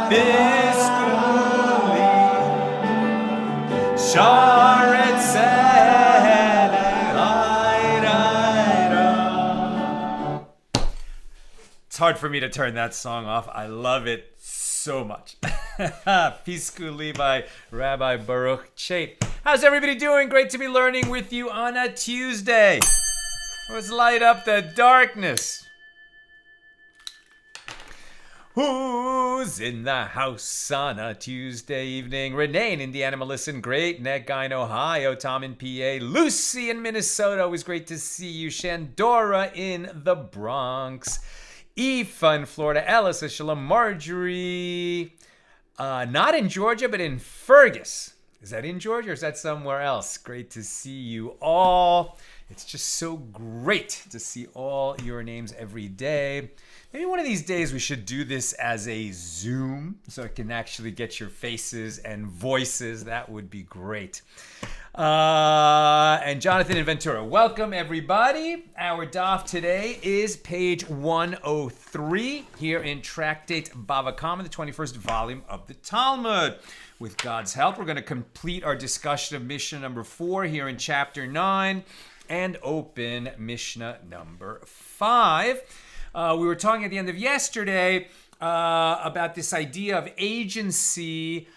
Biskuli, Sharet Selaira. It's hard for me to turn that song off. I love it so much. Biskuli by Rabbi Baruch Chait. How's everybody doing? Great to be learning with you on a Tuesday. Let's light up the darkness. Who's in the house on a Tuesday evening? Renee in Indiana, Melissa in Great Neck Guy in Ohio, Tom in PA, Lucy in Minnesota. Always great to see you. Shandora in the Bronx, Aoife in Florida, Ellis, Shalom, Marjorie, not in Georgia, but in Fergus. Is that in Georgia or is that somewhere else? Great to see you all. It's just so great to see all your names every day. Maybe one of these days we should do this as a Zoom so I can actually get your faces and voices. That would be great. And Jonathan in Ventura, welcome everybody. Our daf today is page 103 here in Tractate Bava Kamma, the 21st volume of the Talmud. With God's help, we're going to complete our discussion of Mishna number 4 here in chapter 9 and open Mishna number 5. We were talking at the end of yesterday about this idea of agency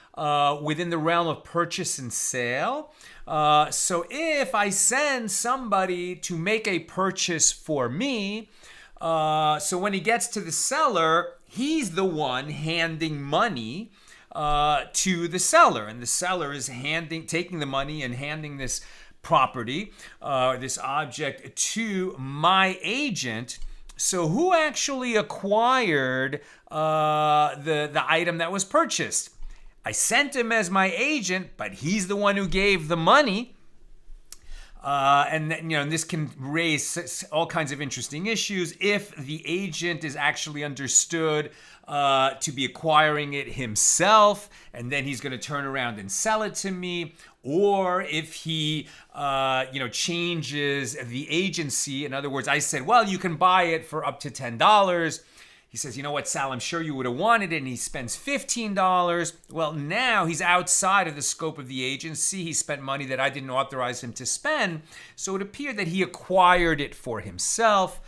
within the realm of purchase and sale. So if I send somebody to make a purchase for me, so when he gets to the seller, he's the one handing money to the seller, and the seller is taking the money and handing this property, this object, to my agent. So who actually acquired the item that was purchased? I sent him as my agent, but he's the one who gave the money. And this can raise all kinds of interesting issues if the agent is actually understood to be acquiring it himself, and then he's going to turn around and sell it to me, or if he changes the agency. In other words, I said, well, you can buy it for up to $10. He says, you know what, Sal, I'm sure you would have wanted it, and he spends $15. Well, now he's outside of the scope of the agency. He spent money that I didn't authorize him to spend, so it appeared that he acquired it for himself.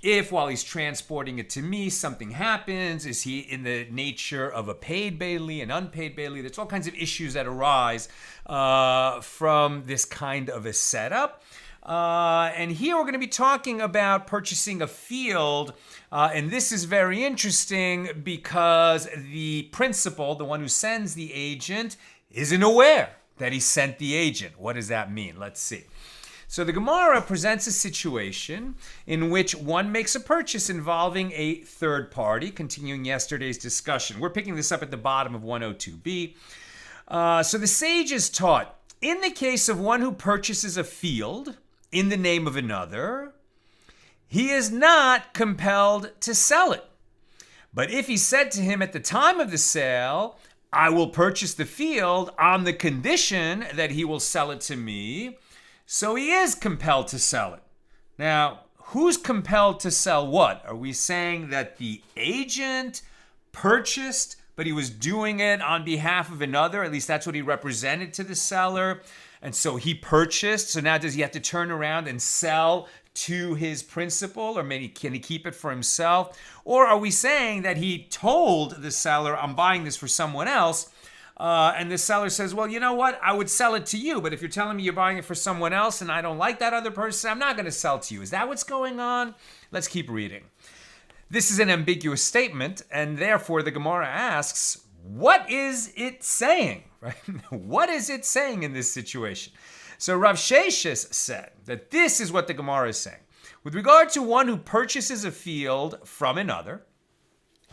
If while he's transporting it to me, something happens, is he in the nature of a paid bailee, an unpaid bailee? There's all kinds of issues that arise from this kind of a setup. And here we're going to be talking about purchasing a field. And this is very interesting because the principal, the one who sends the agent, isn't aware that he sent the agent. What does that mean? Let's see. So the Gemara presents a situation in which one makes a purchase involving a third party, continuing yesterday's discussion. We're picking this up at the bottom of 102b. So the sages taught, in the case of one who purchases a field in the name of another, he is not compelled to sell it. But if he said to him at the time of the sale, I will purchase the field on the condition that he will sell it to me, so he is compelled to sell it. Now, who's compelled to sell what? Are we saying that the agent purchased, but he was doing it on behalf of another? At least that's what he represented to the seller. And so he purchased. So now does he have to turn around and sell to his principal? Or maybe can he keep it for himself? Or are we saying that he told the seller, I'm buying this for someone else, and the seller says, well, you know what? I would sell it to you, but if you're telling me you're buying it for someone else and I don't like that other person, I'm not going to sell to you. Is that what's going on? Let's keep reading. This is an ambiguous statement, and therefore the Gemara asks, what is it saying? Right? What is it saying in this situation? So Rav Sheshes said that this is what the Gemara is saying. With regard to one who purchases a field from another,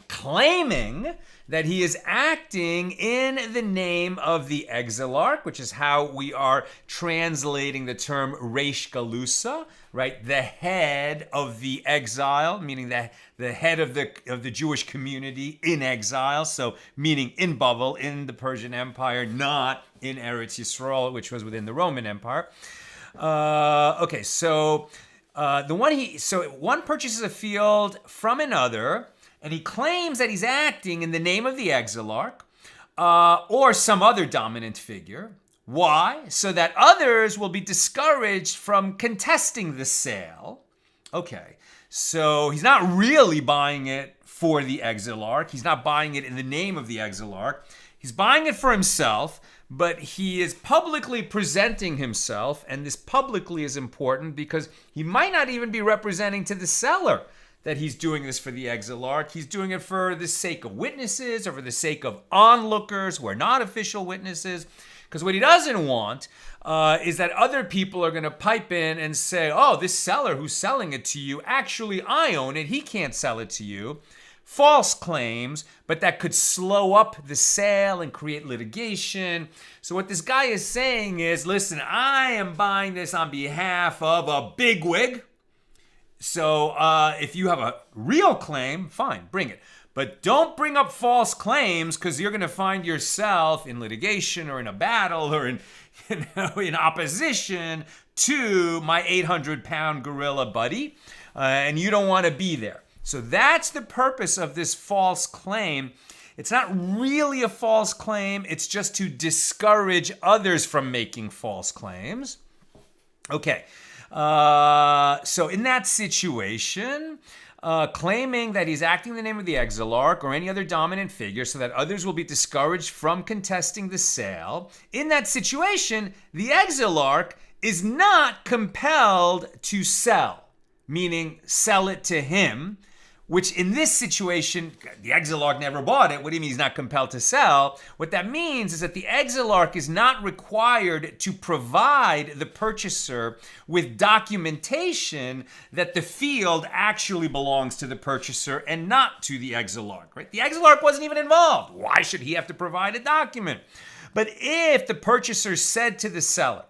claiming that he is acting in the name of the Exilarch, which is how we are translating the term Reish Galusa, right? The head of the exile, meaning the head of the Jewish community in exile, so meaning in Bava, in the Persian Empire, not in Eretz Yisrael, which was within the Roman Empire. So one purchases a field from another, and he claims that he's acting in the name of the Exilarch or some other dominant figure. Why? So that others will be discouraged from contesting the sale. Okay, so he's not really buying it for the Exilarch. He's not buying it in the name of the Exilarch. He's buying it for himself, but he is publicly presenting himself, and this publicly is important because he might not even be representing to the seller that he's doing this for the Exilarch. He's doing it for the sake of witnesses or for the sake of onlookers who are not official witnesses. Because what he doesn't want is that other people are going to pipe in and say, oh, this seller who's selling it to you, actually I own it, he can't sell it to you. False claims, but that could slow up the sale and create litigation. So what this guy is saying is, listen, I am buying this on behalf of a bigwig. So if you have a real claim, fine, bring it. But don't bring up false claims, because you're going to find yourself in litigation or in a battle or in opposition to my 800-pound gorilla buddy, and you don't want to be there. So that's the purpose of this false claim. It's not really a false claim. It's just to discourage others from making false claims. Okay. So in that situation, claiming that he's acting in the name of the Exilarch or any other dominant figure so that others will be discouraged from contesting the sale, in that situation, the Exilarch is not compelled to sell, meaning sell it to him, which in this situation, the Exilarch never bought it. What do you mean he's not compelled to sell? What that means is that the Exilarch is not required to provide the purchaser with documentation that the field actually belongs to the purchaser and not to the Exilarch, right? The Exilarch wasn't even involved. Why should he have to provide a document? But if the purchaser said to the seller,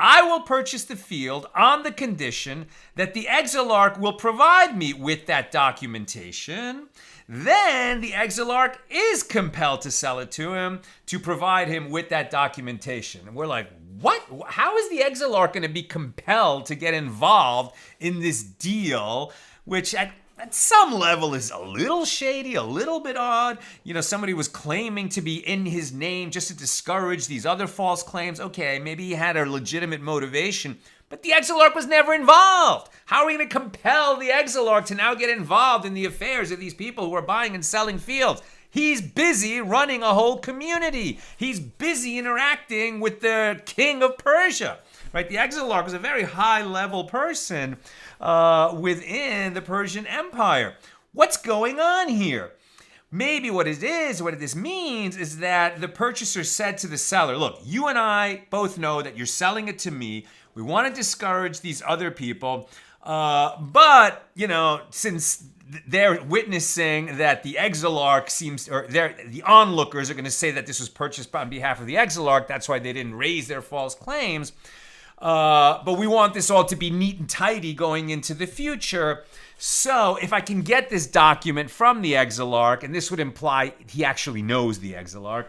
I will purchase the field on the condition that the Exilarch will provide me with that documentation, then the Exilarch is compelled to sell it to him to provide him with that documentation. And we're like, what? How is the Exilarch going to be compelled to get involved in this deal, which at some level is a little shady, a little bit odd. You know, somebody was claiming to be in his name just to discourage these other false claims. Okay, maybe he had a legitimate motivation, but the Exilarch was never involved. How are we going to compel the Exilarch to now get involved in the affairs of these people who are buying and selling fields? He's busy running a whole community. He's busy interacting with the king of Persia. Right? The Exilarch was a very high-level person within the Persian Empire. What's going on here? Maybe what this means is that the purchaser said to the seller, look, you and I both know that you're selling it to me. We want to discourage these other people. But, you know, since they're witnessing that the Exilarch the onlookers are going to say that this was purchased on behalf of the Exilarch, that's why they didn't raise their false claims. But we want this all to be neat and tidy going into the future. So if I can get this document from the Exilarch, and this would imply he actually knows the Exilarch,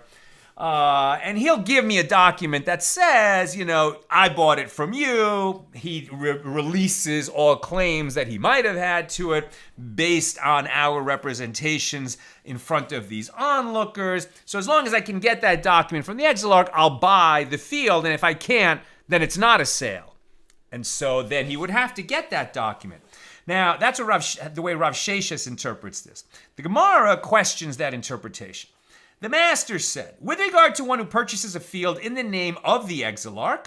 and he'll give me a document that says, you know, I bought it from you. He releases all claims that he might have had to it based on our representations in front of these onlookers. So as long as I can get that document from the Exilarch, I'll buy the field. And if I can't, then it's not a sale. And so then he would have to get that document. Now, that's the way Rav Sheshes interprets this. The Gemara questions that interpretation. The master said, with regard to one who purchases a field in the name of the Exilarch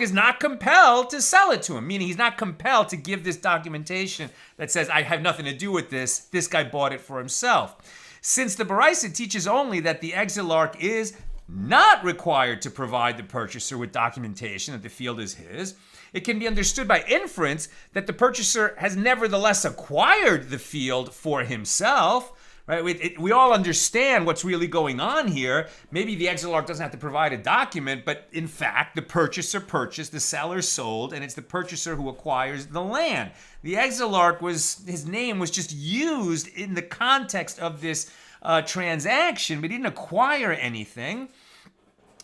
is not compelled to sell it to him, meaning he's not compelled to give this documentation that says, I have nothing to do with this. This guy bought it for himself. Since the Baraisa teaches only that the Exilarch is not required to provide the purchaser with documentation that the field is his, it can be understood by inference that the purchaser has nevertheless acquired the field for himself. Right? We all understand what's really going on here. Maybe the Exilarch doesn't have to provide a document, but in fact, the purchaser purchased, the seller sold, and it's the purchaser who acquires the land. The Exilarch his name was just used in the context of this transaction, but he didn't acquire anything.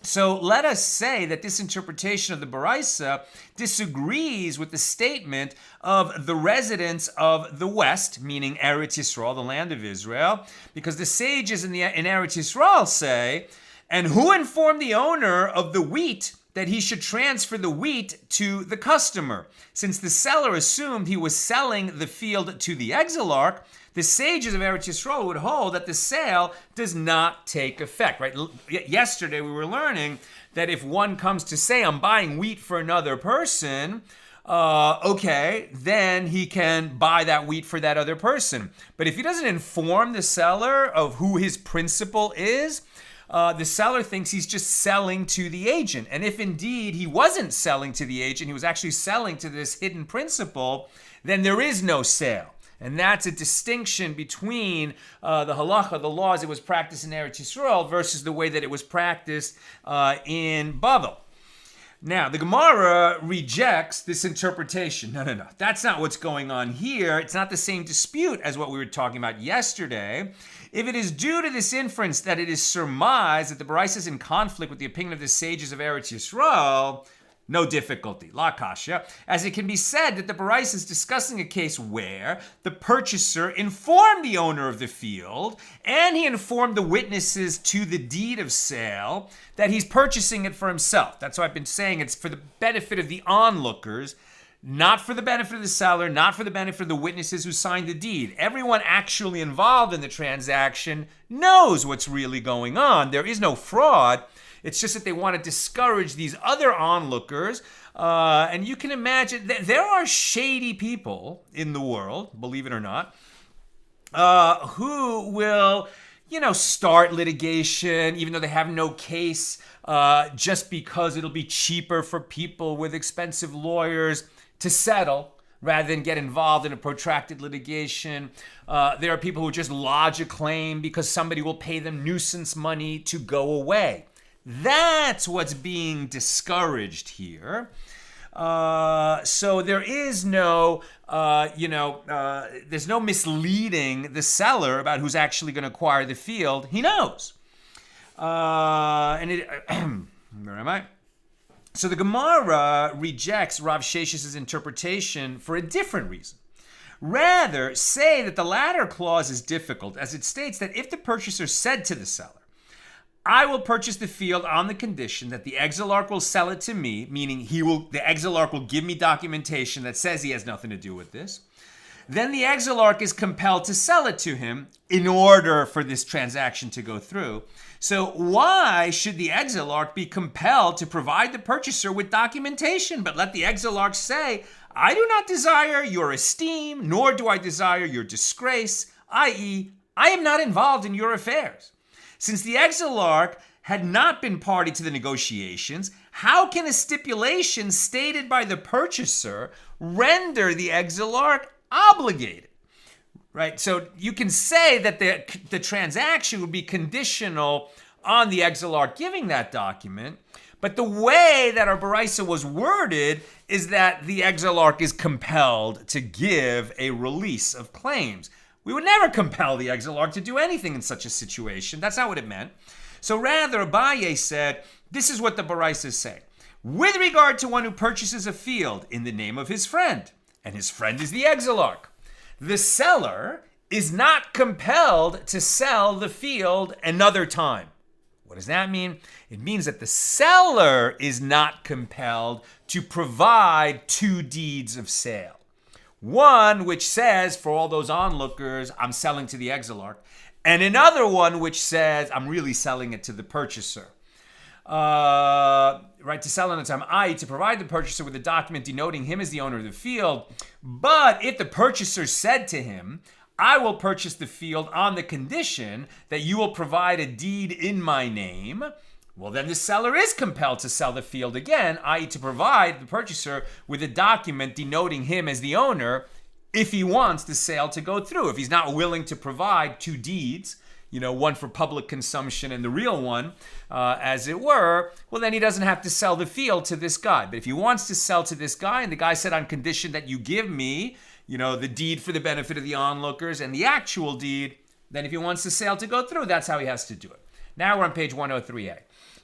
So let us say that this interpretation of the Baraisa disagrees with the statement of the residents of the West, meaning Eretz Yisrael, the land of Israel, because the sages in Eretz Yisrael say, and who informed the owner of the wheat that he should transfer the wheat to the customer? Since the seller assumed he was selling the field to the Exilarch, the sages of Eretz Yisrael would hold that the sale does not take effect, right? Yesterday we were learning that if one comes to say, I'm buying wheat for another person, okay, then he can buy that wheat for that other person. But if he doesn't inform the seller of who his principal is, the seller thinks he's just selling to the agent. And if indeed he wasn't selling to the agent, he was actually selling to this hidden principal, then there is no sale. And that's a distinction between the halacha, the laws it was practiced in Eretz Yisrael versus the way that it was practiced in Bava. Now, the Gemara rejects this interpretation. No. That's not what's going on here. It's not the same dispute as what we were talking about yesterday. If it is due to this inference that it is surmised that the Baraisa is in conflict with the opinion of the sages of Eretz Yisrael, no difficulty, la kasha, as it can be said that the Baraisa is discussing a case where the purchaser informed the owner of the field and he informed the witnesses to the deed of sale that he's purchasing it for himself. That's why I've been saying it's for the benefit of the onlookers, not for the benefit of the seller, not for the benefit of the witnesses who signed the deed. Everyone actually involved in the transaction knows what's really going on. There is no fraud. It's just that they want to discourage these other onlookers. And you can imagine that there are shady people in the world, believe it or not, who will, start litigation, even though they have no case, just because it'll be cheaper for people with expensive lawyers to settle rather than get involved in a protracted litigation. There are people who just lodge a claim because somebody will pay them nuisance money to go away. That's what's being discouraged here. So there is no, there's no misleading the seller about who's actually going to acquire the field. He knows. Where am I? So the Gemara rejects Rav Shesh's interpretation for a different reason. Rather, say that the latter clause is difficult, as it states that if the purchaser said to the seller, I will purchase the field on the condition that the Exilarch will sell it to me, meaning the Exilarch will give me documentation that says he has nothing to do with this, then the Exilarch is compelled to sell it to him in order for this transaction to go through. So why should the Exilarch be compelled to provide the purchaser with documentation, but let the Exilarch say, I do not desire your esteem, nor do I desire your disgrace, i.e., I am not involved in your affairs. Since the Exilarch had not been party to the negotiations, how can a stipulation stated by the purchaser render the Exilarch obligated? Right? So you can say that the transaction would be conditional on the Exilarch giving that document, but the way that our Baraisa was worded is that the Exilarch is compelled to give a release of claims. We would never compel the Exilarch to do anything in such a situation. That's not what it meant. So rather, Abaye said, this is what the Baraisa say. With regard to one who purchases a field in the name of his friend, and his friend is the Exilarch, the seller is not compelled to sell the field another time. What does that mean? It means that the seller is not compelled to provide two deeds of sale. One which says, for all those onlookers, I'm selling to the Exilarch, and another one which says, I'm really selling it to the purchaser. To sell another time, i.e., to provide the purchaser with a document denoting him as the owner of the field. But if the purchaser said to him, I will purchase the field on the condition that you will provide a deed in my name, well, then the seller is compelled to sell the field again, i.e., to provide the purchaser with a document denoting him as the owner if he wants the sale to go through. If he's not willing to provide two deeds, one for public consumption and the real one, as it were, well, then he doesn't have to sell the field to this guy. But if he wants to sell to this guy, and the guy said on condition that you give me, the deed for the benefit of the onlookers and the actual deed, then if he wants the sale to go through, that's how he has to do it. Now we're on page 103a.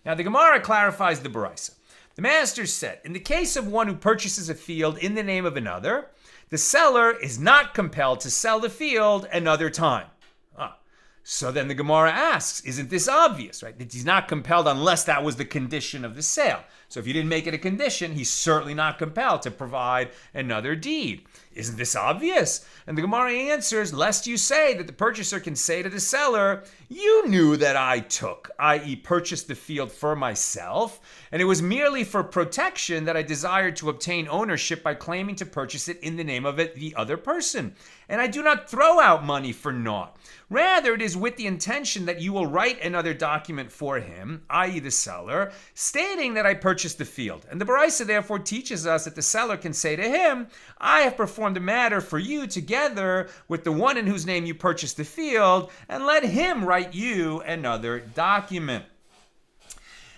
Now the Gemara clarifies the Baraisa. The master said, in the case of one who purchases a field in the name of another, the seller is not compelled to sell the field another time. So then the Gemara asks, isn't this obvious, right? That he's not compelled unless that was the condition of the sale. So if you didn't make it a condition, he's certainly not compelled to provide another deed. Isn't this obvious? And the Gemara answers, lest you say that the purchaser can say to the seller, you knew that I took, i.e. purchased the field for myself, and it was merely for protection that I desired to obtain ownership by claiming to purchase it in the name of the other person. And I do not throw out money for naught. Rather, it is with the intention that you will write another document for him, i.e. the seller, stating that I purchased the field. And the Baraisa therefore teaches us that the seller can say to him, I have performed a matter for you together with the one in whose name you purchased the field, and let him write you another document.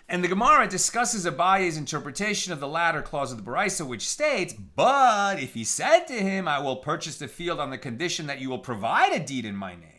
And the Gemara discusses Abaye's interpretation of the latter clause of the Baraisa, which states, but if he said to him, I will purchase the field on the condition that you will provide a deed in my name,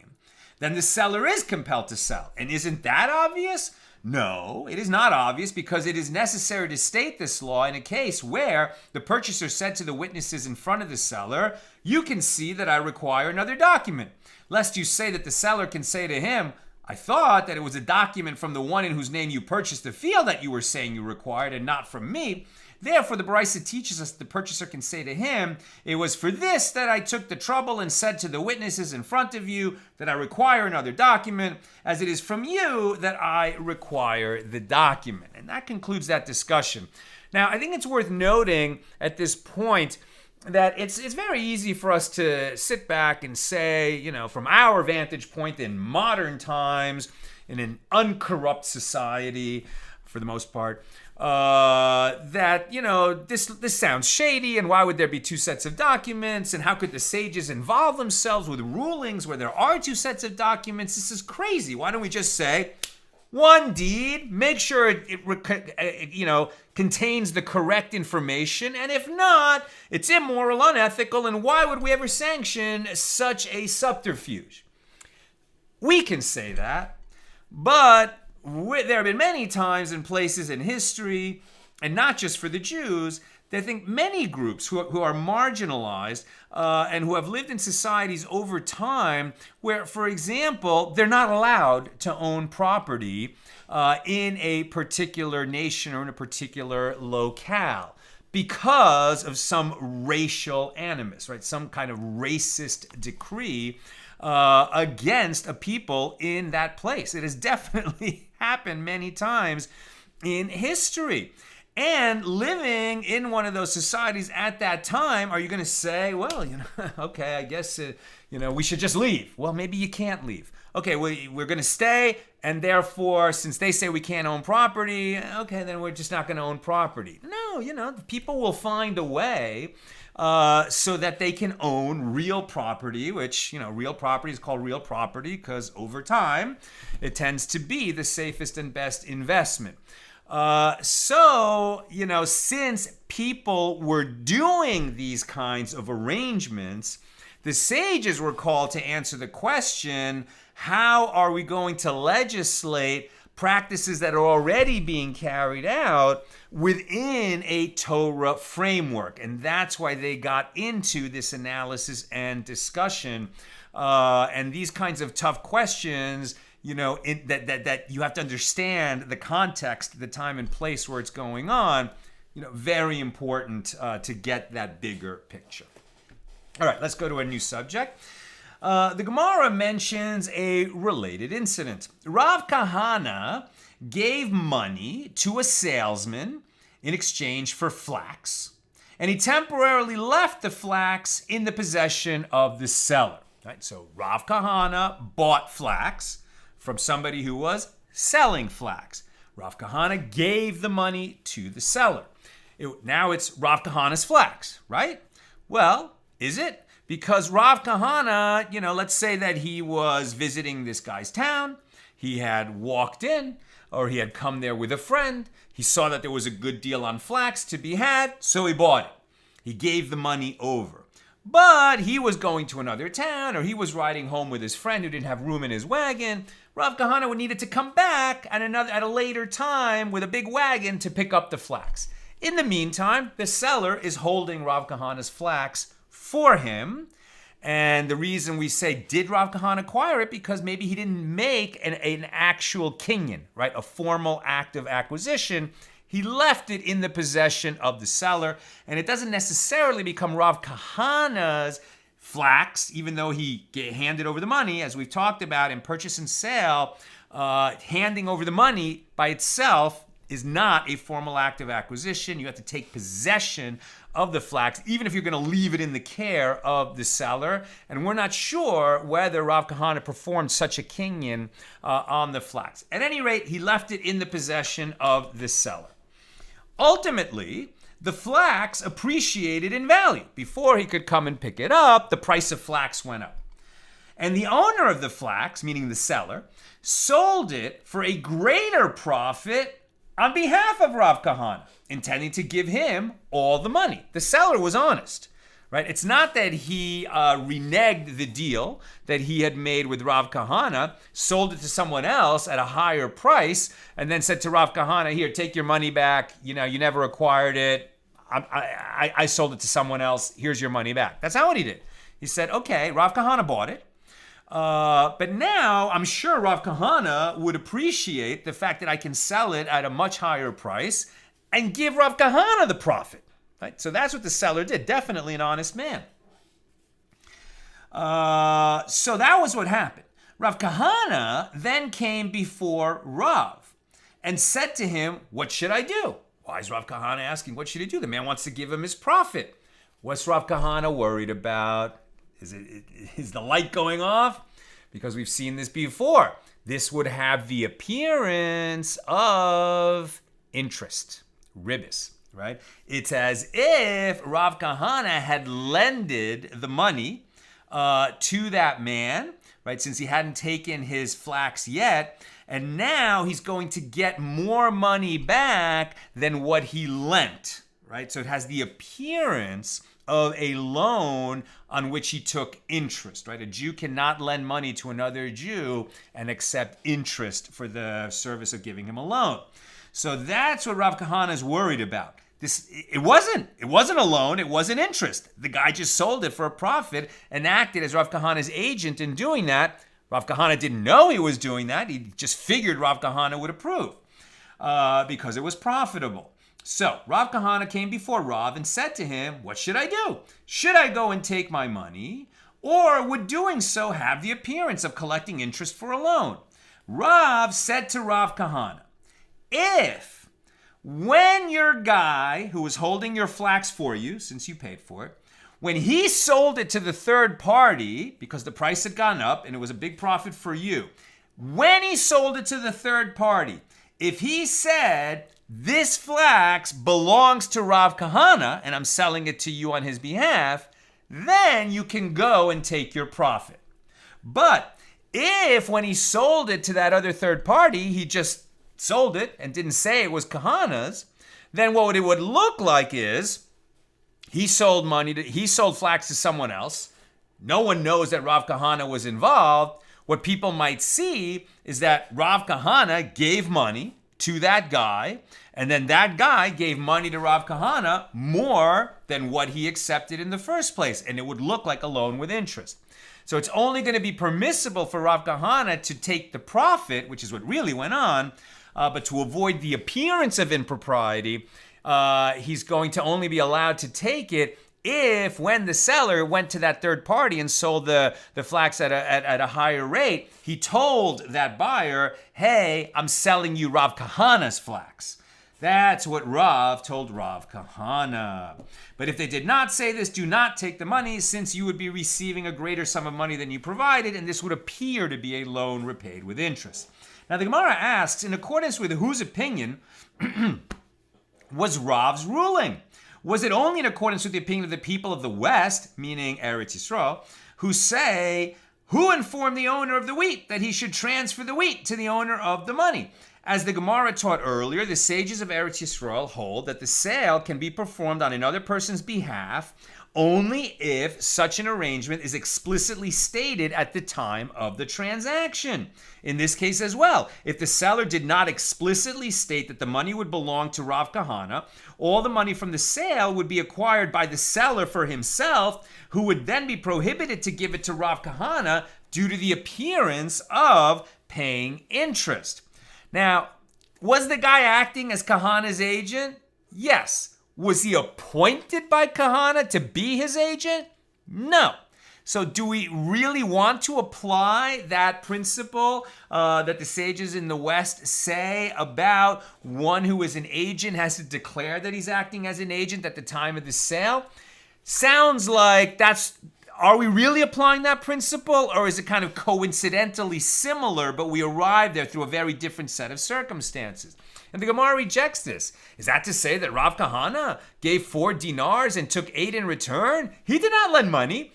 then the seller is compelled to sell. And isn't that obvious? No, it is not obvious, because it is necessary to state this law in a case where the purchaser said to the witnesses in front of the seller, you can see that I require another document. Lest you say that the seller can say to him, I thought that it was a document from the one in whose name you purchased the field that you were saying you required and not from me. Therefore, the Baraisa teaches us the purchaser can say to him, it was for this that I took the trouble and said to the witnesses in front of you that I require another document, as it is from you that I require the document. And that concludes that discussion. Now, I think it's worth noting at this point that it's very easy for us to sit back and say, from our vantage point in modern times, in an uncorrupt society, for the most part, that, this sounds shady, and why would there be two sets of documents, and how could the sages involve themselves with rulings where there are two sets of documents? This is crazy. Why don't we just say one deed, make sure it contains the correct information, and if not, it's immoral, unethical, and why would we ever sanction such a subterfuge? We can say that, but there have been many times and places in history, and not just for the Jews, that I think many groups who are marginalized and who have lived in societies over time where, for example, they're not allowed to own property in a particular nation or in a particular locale because of some racial animus, right? Some kind of racist decree against a people in that place. It has definitely happened many times in history. And living in one of those societies at that time, are you going to say, well, okay, I guess, we should just leave? Well, maybe you can't leave. Okay, we're going to stay, and therefore, since they say we can't own property, okay, then we're just not going to own property. No, people will find a way so that they can own real property, which, real property is called real property because over time, it tends to be the safest and best investment. Since people were doing these kinds of arrangements, the sages were called to answer the question, how are we going to legislate practices that are already being carried out within a Torah framework? And that's why they got into this analysis and discussion. And these kinds of tough questions, that you have to understand the context, the time and place where it's going on, very important to get that bigger picture. All right, let's go to a new subject. The Gemara mentions a related incident. Rav Kahana gave money to a salesman in exchange for flax, and he temporarily left the flax in the possession of the seller. Right? So Rav Kahana bought flax from somebody who was selling flax. Rav Kahana gave the money to the seller. Now it's Rav Kahana's flax, right? Well, is it? Because Rav Kahana, let's say that he was visiting this guy's town. He had walked in, or he had come there with a friend. He saw that there was a good deal on flax to be had, so he bought it. He gave the money over. but he was going to another town, or he was riding home with his friend who didn't have room in his wagon. Rav Kahana would needed to come back at a later time with a big wagon to pick up the flax. In the meantime, the seller is holding Rav Kahana's flax for him. And the reason we say, did Rav Kahana acquire it? Because maybe he didn't make an actual kinyan, right? A formal act of acquisition. He left it in the possession of the seller, and it doesn't necessarily become Rav Kahana's flax, even though he handed over the money, as we've talked about in purchase and sale. Handing over the money by itself is not a formal act of acquisition. You have to take possession of the flax, even if you're going to leave it in the care of the seller. And we're not sure whether Rav Kahana performed such a kinyan on the flax. At any rate, he left it in the possession of the seller. Ultimately, the flax appreciated in value. Before he could come and pick it up, the price of flax went up. And the owner of the flax, meaning the seller, sold it for a greater profit on behalf of Rav Kahana, intending to give him all the money. The seller was honest, right? It's not that he reneged the deal that he had made with Rav Kahana, sold it to someone else at a higher price, and then said to Rav Kahana, here, take your money back. You never acquired it. I sold it to someone else. Here's your money back. That's not what he did. He said, okay, Rav Kahana bought it. But now I'm sure Rav Kahana would appreciate the fact that I can sell it at a much higher price and give Rav Kahana the profit. Right? So that's what the seller did. Definitely an honest man. So that was what happened. Rav Kahana then came before Rav and said to him, what should I do? Why is Rav Kahana asking, what should he do? The man wants to give him his profit. What's Rav Kahana worried about? Is the light going off? Because we've seen this before. This would have the appearance of interest, ribis, right? It's as if Rav Kahana had lended the money to that man, right? Since he hadn't taken his flax yet, and now he's going to get more money back than what he lent, right? So it has the appearance of a loan on which he took interest, right? A Jew cannot lend money to another Jew and accept interest for the service of giving him a loan. So that's what Rav Kahana is worried about. It wasn't a loan, it wasn't interest. The guy just sold it for a profit and acted as Rav Kahana's agent in doing that. Rav Kahana didn't know he was doing that. He just figured Rav Kahana would approve because it was profitable. So Rav Kahana came before Rav and said to him, what should I do? Should I go and take my money, or would doing so have the appearance of collecting interest for a loan? Rav said to Rav Kahana, if when your guy who was holding your flax for you, since you paid for it, when he sold it to the third party, because the price had gone up and it was a big profit for you, when he sold it to the third party, if he said, this flax belongs to Rav Kahana and I'm selling it to you on his behalf, then you can go and take your profit. But if when he sold it to that other third party, he just sold it and didn't say it was Kahana's, then what it would look like is he sold flax to someone else. No one knows that Rav Kahana was involved. What people might see is that Rav Kahana gave money to that guy, and then that guy gave money to Rav Kahana more than what he accepted in the first place, and it would look like a loan with interest. So it's only going to be permissible for Rav Kahana to take the profit, which is what really went on, but to avoid the appearance of impropriety, he's going to only be allowed to take it if when the seller went to that third party and sold the flax at a higher rate, he told that buyer, hey, I'm selling you Rav Kahana's flax. That's what Rav told Rav Kahana. But if they did not say this, do not take the money, since you would be receiving a greater sum of money than you provided, and this would appear to be a loan repaid with interest. Now the Gemara asks, in accordance with whose opinion was Rav's ruling? Was it only in accordance with the opinion of the people of the West, meaning Eretz Yisrael, who say, who informed the owner of the wheat that he should transfer the wheat to the owner of the money? As the Gemara taught earlier, the sages of Eretz Yisrael hold that the sale can be performed on another person's behalf only if such an arrangement is explicitly stated at the time of the transaction. In this case as well, if the seller did not explicitly state that the money would belong to Rav Kahana, all the money from the sale would be acquired by the seller for himself, who would then be prohibited to give it to Rav Kahana due to the appearance of paying interest. Now, was the guy acting as Kahana's agent? Yes. Was he appointed by Kahana to be his agent? No. So do we really want to apply that principle that the sages in the West say about one who is an agent has to declare that he's acting as an agent at the time of the sale? Sounds like are we really applying that principle, or is it kind of coincidentally similar, but we arrive there through a very different set of circumstances? And the Gemara rejects this. Is that to say that Rav Kahana gave 4 dinars and took 8 in return? He did not lend money.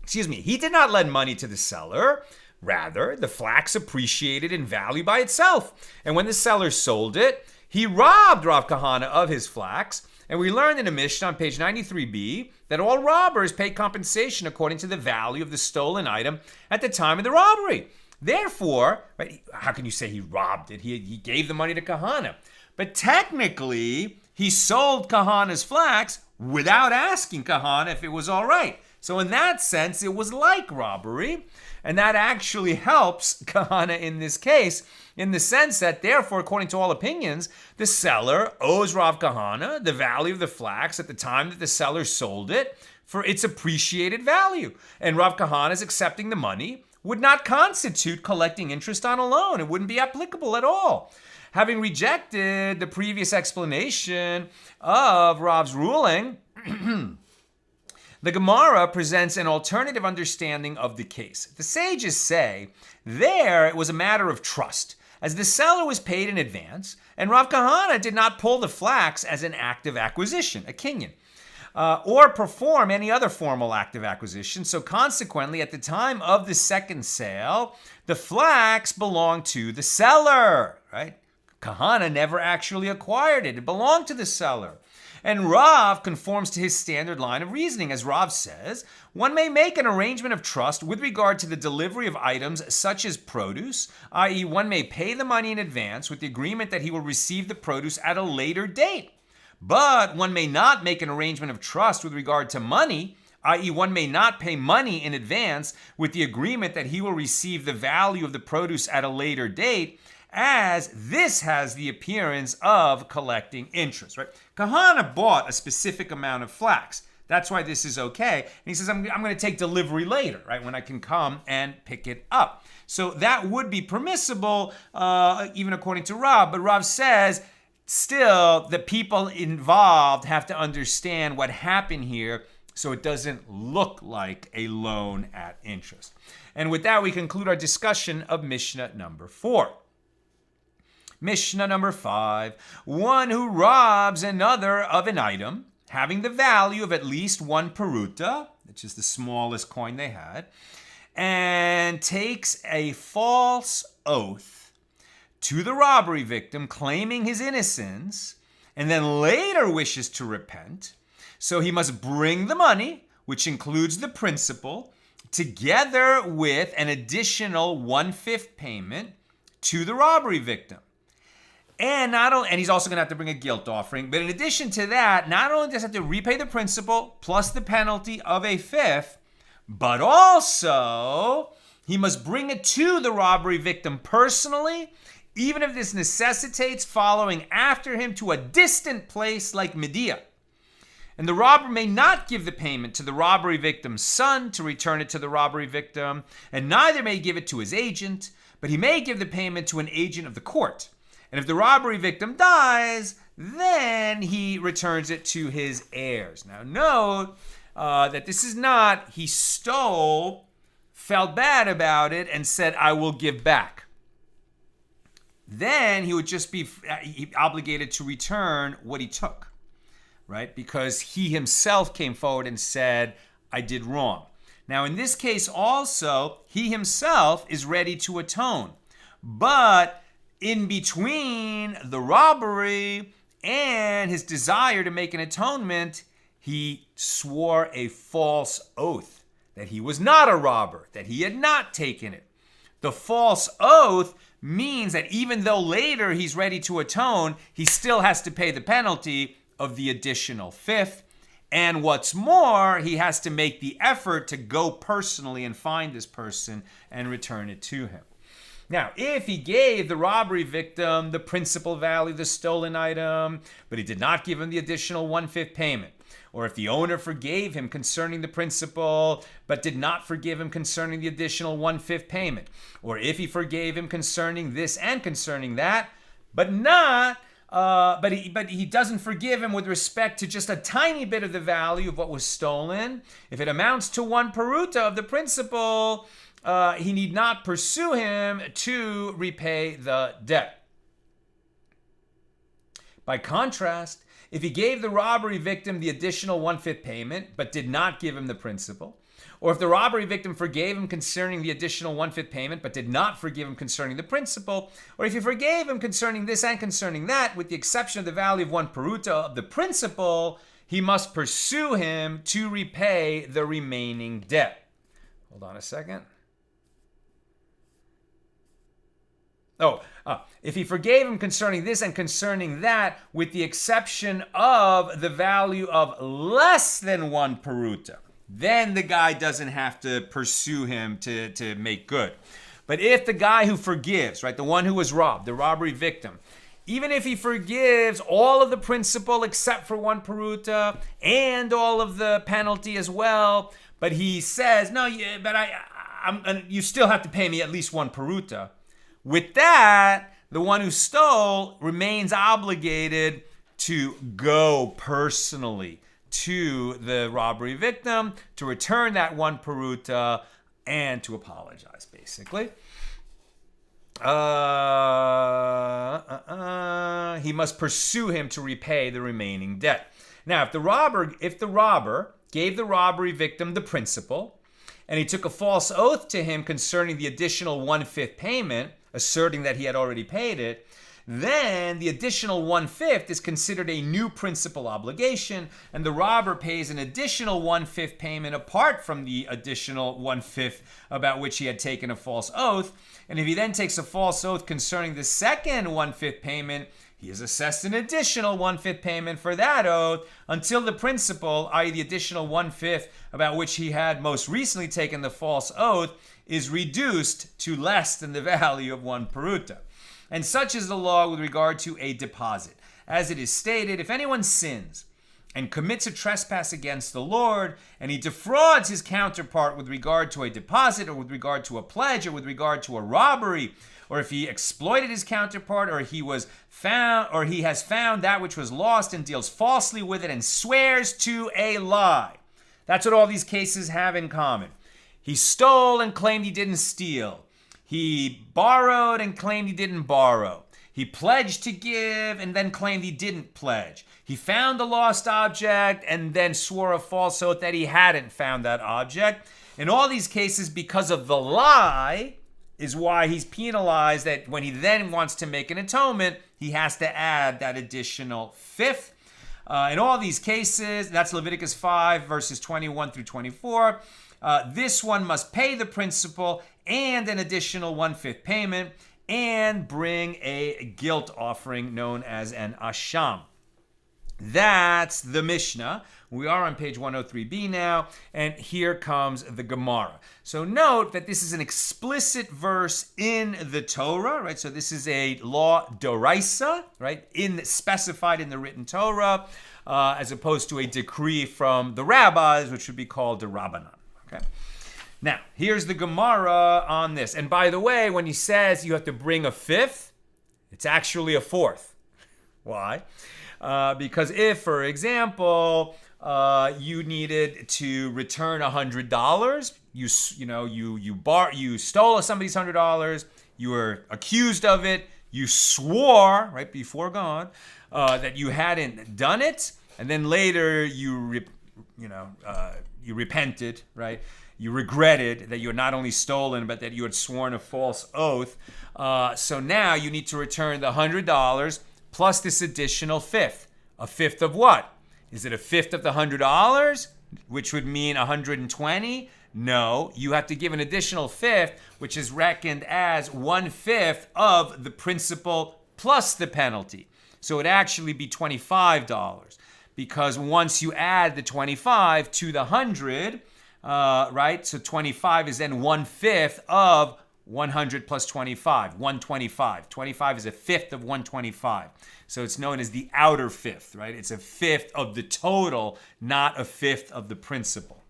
Excuse me. He did not lend money to the seller. Rather, the flax appreciated in value by itself. And when the seller sold it, he robbed Rav Kahana of his flax. And we learned in a Mishna on page 93b that all robbers pay compensation according to the value of the stolen item at the time of the robbery. Therefore, right, how can you say he robbed it? He gave the money to Kahana. But technically, he sold Kahana's flax without asking Kahana if it was all right. So in that sense, it was like robbery. And that actually helps Kahana in this case, in the sense that, therefore, according to all opinions, the seller owes Rav Kahana the value of the flax at the time that the seller sold it for its appreciated value. And Rav Kahana's accepting the money would not constitute collecting interest on a loan. It wouldn't be applicable at all. Having rejected the previous explanation of Rav's ruling, the Gemara presents an alternative understanding of the case. The sages say there it was a matter of trust, as the seller was paid in advance, and Rav Kahana did not pull the flax as an act of acquisition, a kinyan, or perform any other formal act of acquisition. So consequently, at the time of the second sale, the flax belonged to the seller, right? Kahana never actually acquired it. It belonged to the seller. And Rav conforms to his standard line of reasoning. As Rav says, one may make an arrangement of trust with regard to the delivery of items such as produce, i.e. one may pay the money in advance with the agreement that he will receive the produce at a later date. But one may not make an arrangement of trust with regard to money, i.e. one may not pay money in advance with the agreement that he will receive the value of the produce at a later date, as this has the appearance of collecting interest, right? Kahana bought a specific amount of flax. That's why this is okay. And he says, I'm going to take delivery later, right, when I can come and pick it up. So that would be permissible, even according to Rav. But Rav says, still, the people involved have to understand what happened here so it doesn't look like a loan at interest. And with that, we conclude our discussion of Mishnah number 4. Mishnah number 5, one who robs another of an item having the value of at least 1 peruta, which is the smallest coin they had, and takes a false oath to the robbery victim claiming his innocence, and then later wishes to repent. So he must bring the money, which includes the principal, together with an additional 1/5 payment to the robbery victim. And he's also going to have to bring a guilt offering. But in addition to that, not only does he have to repay the principal plus the penalty of 1/5, but also he must bring it to the robbery victim personally, even if this necessitates following after him to a distant place like Medea. And the robber may not give the payment to the robbery victim's son to return it to the robbery victim, and neither may give it to his agent, but he may give the payment to an agent of the court. And if the robbery victim dies, then he returns it to his heirs. Now note that this is not, he stole, felt bad about it, and said, I will give back. Then he would just be obligated to return what he took, right? Because he himself came forward and said, I did wrong. Now in this case also, he himself is ready to atone. But in between the robbery and his desire to make an atonement, he swore a false oath that he was not a robber, that he had not taken it. The false oath means that even though later he's ready to atone, he still has to pay the penalty of the additional fifth. And what's more, he has to make the effort to go personally and find this person and return it to him. Now, if he gave the robbery victim the principal value of the stolen item, but he did not give him the additional 1/5 payment, or if the owner forgave him concerning the principal, but did not forgive him concerning the additional 1/5 payment, or if he forgave him concerning this and concerning that, but he doesn't forgive him with respect to just a tiny bit of the value of what was stolen, if it amounts to 1 peruta of the principal, he need not pursue him to repay the debt. By contrast, if he gave the robbery victim the additional 1/5 payment, but did not give him the principal, or if the robbery victim forgave him concerning the additional 1/5 payment, but did not forgive him concerning the principal, or if he forgave him concerning this and concerning that, with the exception of the value of 1 peruta of the principal, he must pursue him to repay the remaining debt. Hold on a second. If he forgave him concerning this and concerning that, with the exception of the value of less than 1 peruta, then the guy doesn't have to pursue him to make good. But if the guy who forgives, right, the one who was robbed, the robbery victim, even if he forgives all of the principal except for 1 peruta and all of the penalty as well, but he says, no, you still have to pay me at least 1 peruta. With that, the one who stole remains obligated to go personally to the robbery victim to return that 1 peruta and to apologize, basically. He must pursue him to repay the remaining debt. Now, if the robber gave the robbery victim the principal, and he took a false oath to him concerning the additional 1/5 payment, asserting that he had already paid it, then the additional 1/5 is considered a new principal obligation, and the robber pays an additional 1/5 payment apart from the additional 1/5 about which he had taken a false oath. And if he then takes a false oath concerning the second 1/5 payment, he is assessed an additional 1/5 payment for that oath until the principal, i.e. the additional 1/5 about which he had most recently taken the false oath, is reduced to less than the value of 1 peruta. And such is the law with regard to a deposit. As it is stated, if anyone sins and commits a trespass against the Lord, and he defrauds his counterpart with regard to a deposit, or with regard to a pledge, or with regard to a robbery, or if he exploited his counterpart, or he has found that which was lost and deals falsely with it and swears to a lie. That's what all these cases have in common. He stole and claimed he didn't steal. He borrowed and claimed he didn't borrow. He pledged to give and then claimed he didn't pledge. He found a lost object and then swore a false oath that he hadn't found that object. In all these cases, because of the lie, is why he's penalized, that when he then wants to make an atonement, he has to add that additional 5th. In all these cases, that's Leviticus 5, verses 21 through 24. This one must pay the principal and an additional 1/5 payment and bring a guilt offering known as an asham. That's the Mishnah. We are on page 103b now, and here comes the Gemara. So note that this is an explicit verse in the Torah, right? So this is a law doraisa, right? Specified in the written Torah, as opposed to a decree from the rabbis, which would be called the Rabbanan. Okay. Now, here's the Gemara on this. And by the way, when he says you have to bring a 5th, it's actually a 4th. Why? Because if, for example, you needed to return $100, you stole somebody's $100, you were accused of it, you swore right before God that you hadn't done it, and then later you you repented, right? You regretted that you had not only stolen, but that you had sworn a false oath. So now you need to return the $100 plus this additional fifth. A fifth of what? Is it a fifth of the $100, which would mean 120? No, you have to give an additional fifth, which is reckoned as 1/5 of the principal plus the penalty. So it'd actually be $25, because once you add the 25 to the 100, right? So 25 is then 1/5 of 100 plus 25, 125. 25 is a fifth of 125. So it's known as the outer fifth, right? It's a fifth of the total, not a fifth of the principal.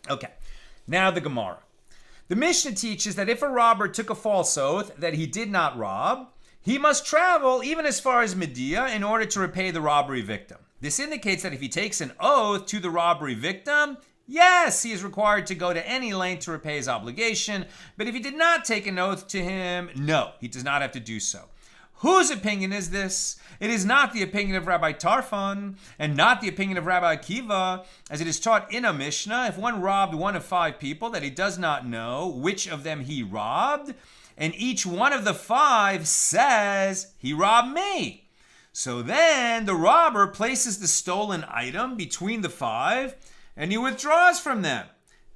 Okay, now the Gemara. The Mishnah teaches that if a robber took a false oath that he did not rob, he must travel even as far as Medea in order to repay the robbery victim. This indicates that if he takes an oath to the robbery victim, yes, he is required to go to any length to repay his obligation. But if he did not take an oath to him, no, he does not have to do so. Whose opinion is this? It is not the opinion of Rabbi Tarfon and not the opinion of Rabbi Akiva, as it is taught in a Mishnah. If one robbed one of 5 people that he does not know which of them he robbed, and each one of the 5 says, he robbed me. So then the robber places the stolen item between the 5 and he withdraws from them.